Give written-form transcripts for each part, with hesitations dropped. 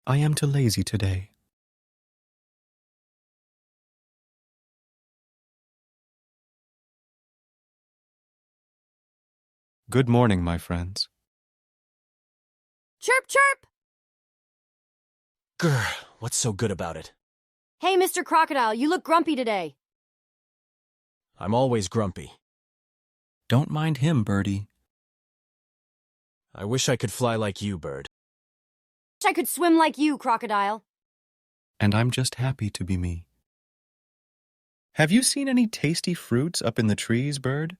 I am too lazy today. Good morning, my friends. Chirp, chirp! Grr, what's so good about it? Hey, Mr. Crocodile, you look grumpy today. I'm always grumpy. Don't mind him, Birdie. I wish I could fly like you, Bird. Wish I could swim like you, Crocodile. And I'm just happy to be me. Have you seen any tasty fruits up in the trees, Bird?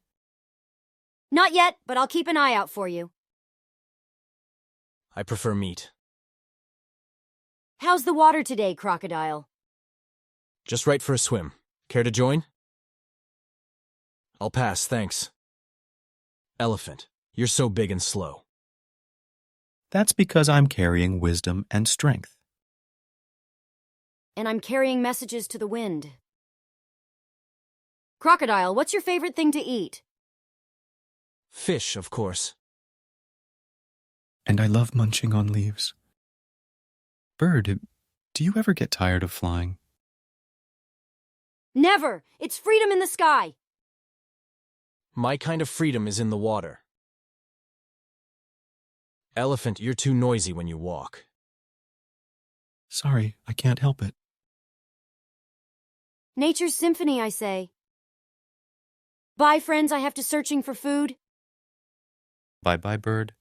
Not yet, but I'll keep an eye out for you. I prefer meat. How's the water today, Crocodile? Just right for a swim. Care to join? I'll pass, thanks. Elephant, you're so big and slow. That's because I'm carrying wisdom and strength. And I'm carrying messages to the wind. Crocodile, what's your favorite thing to eat? Fish, of course. And I love munching on leaves. Bird, do you ever get tired of flying? Never! It's freedom in the sky! My kind of freedom is in the water. Elephant, you're too noisy when you walk. Sorry, I can't help it. Nature's symphony, I say. Bye, friends, I have to searching for food. Bye-bye, Bird.